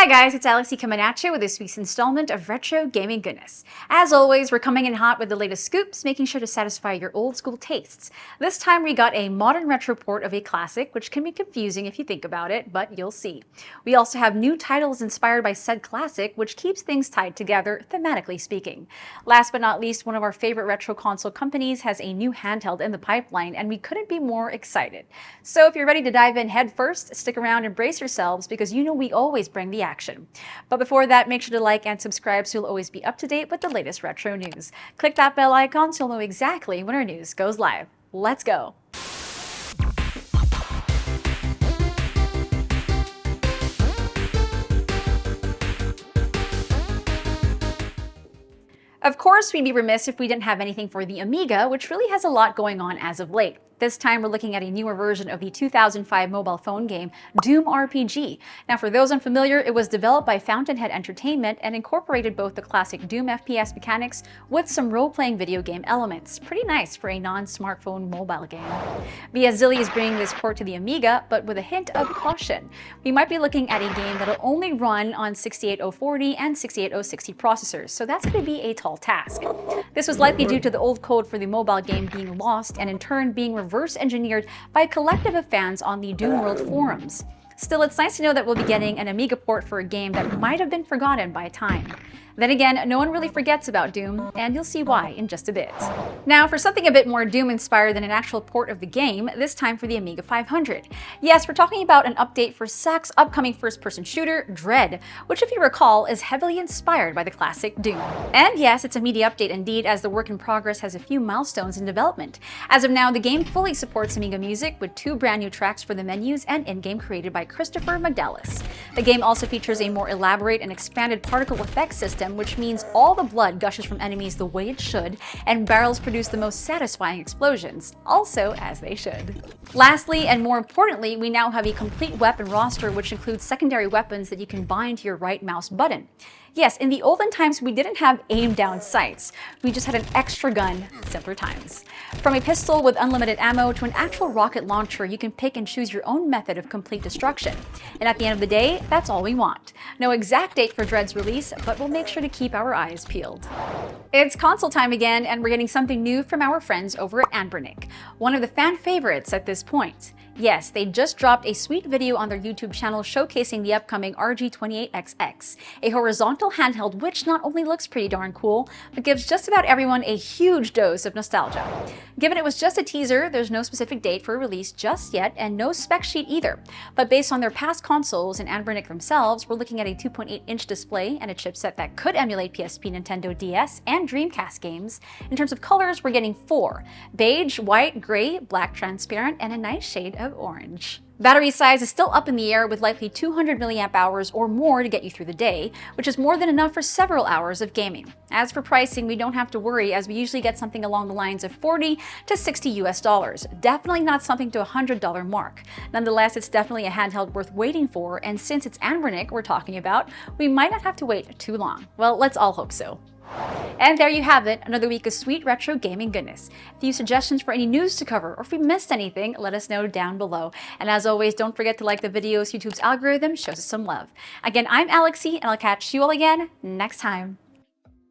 Hi guys, it's Alexi coming at you with this week's installment of Retro Gaming Goodness. As always, we're coming in hot with the latest scoops, making sure to satisfy your old school tastes. This time we got a modern retro port of a classic, which can be confusing if you think about it, but you'll see. We also have new titles inspired by said classic, which keeps things tied together, thematically speaking. Last but not least, one of our favorite retro console companies has a new handheld in the pipeline, and we couldn't be more excited. So if you're ready to dive in head first, stick around and brace yourselves, because you know we always bring the action. But before that, make sure to like and subscribe so you'll always be up to date with the latest retro news. Click that bell icon so you'll know exactly when our news goes live. Let's go! Of course, we'd be remiss if we didn't have anything for the Amiga, which really has a lot going on as of late. This time we're looking at a newer version of the 2005 mobile phone game, Doom RPG. Now for those unfamiliar, it was developed by Fountainhead Entertainment and incorporated both the classic Doom FPS mechanics with some role-playing video game elements. Pretty nice for a non-smartphone mobile game. Zilli is bringing this port to the Amiga, but with a hint of caution. We might be looking at a game that'll only run on 68040 and 68060 processors, so that's going to be a tall task. This was likely due to the old code for the mobile game being lost and in turn being reverse engineered by a collective of fans on the Doom World forums. Still, it's nice to know that we'll be getting an Amiga port for a game that might have been forgotten by time. Then again, no one really forgets about Doom, and you'll see why in just a bit. Now, for something a bit more Doom-inspired than an actual port of the game, this time for the Amiga 500. Yes, we're talking about an update for SAC's upcoming first-person shooter, Dread, which if you recall is heavily inspired by the classic Doom. And yes, it's a media update indeed, as the work in progress has a few milestones in development. As of now, the game fully supports Amiga music with 2 brand new tracks for the menus and in-game created by Christopher Magdalis. The game also features a more elaborate and expanded particle effects system, which means all the blood gushes from enemies the way it should, and barrels produce the most satisfying explosions, also as they should. Lastly, and more importantly, we now have a complete weapon roster which includes secondary weapons that you can bind to your right mouse button. Yes, in the olden times we didn't have aim-down sights. We just had an extra gun, simpler times. From a pistol with unlimited ammo to an actual rocket launcher, you can pick and choose your own method of complete destruction. And at the end of the day, that's all we want. No exact date for Dread's release, but we'll make sure to keep our eyes peeled. It's console time again, and we're getting something new from our friends over at Anbernic, one of the fan favorites at this point. Yes, they just dropped a sweet video on their YouTube channel showcasing the upcoming RG28XX, a horizontal handheld which not only looks pretty darn cool, but gives just about everyone a huge dose of nostalgia. Given it was just a teaser, there's no specific date for release just yet, and no spec sheet either. But based on their past consoles and Anbernic themselves, we're looking at a 2.8-inch display and a chipset that could emulate PSP, Nintendo DS, and Dreamcast games. In terms of colors, we're getting 4: beige, white, gray, black transparent, and a nice shade of orange. Battery size is still up in the air with likely 200 mAh or more to get you through the day, which is more than enough for several hours of gaming. As for pricing, we don't have to worry, as we usually get something along the lines of $40 to $60. Definitely not something to $100 mark. Nonetheless, it's definitely a handheld worth waiting for, and since it's Anbernic we're talking about, we might not have to wait too long. Well, let's all hope so. And there you have it, another week of sweet retro gaming goodness. If you have suggestions for any news to cover, or if we missed anything, let us know down below. And as always, don't forget to like the videos. YouTube's algorithm shows us some love. Again, I'm Alexi, and I'll catch you all again next time.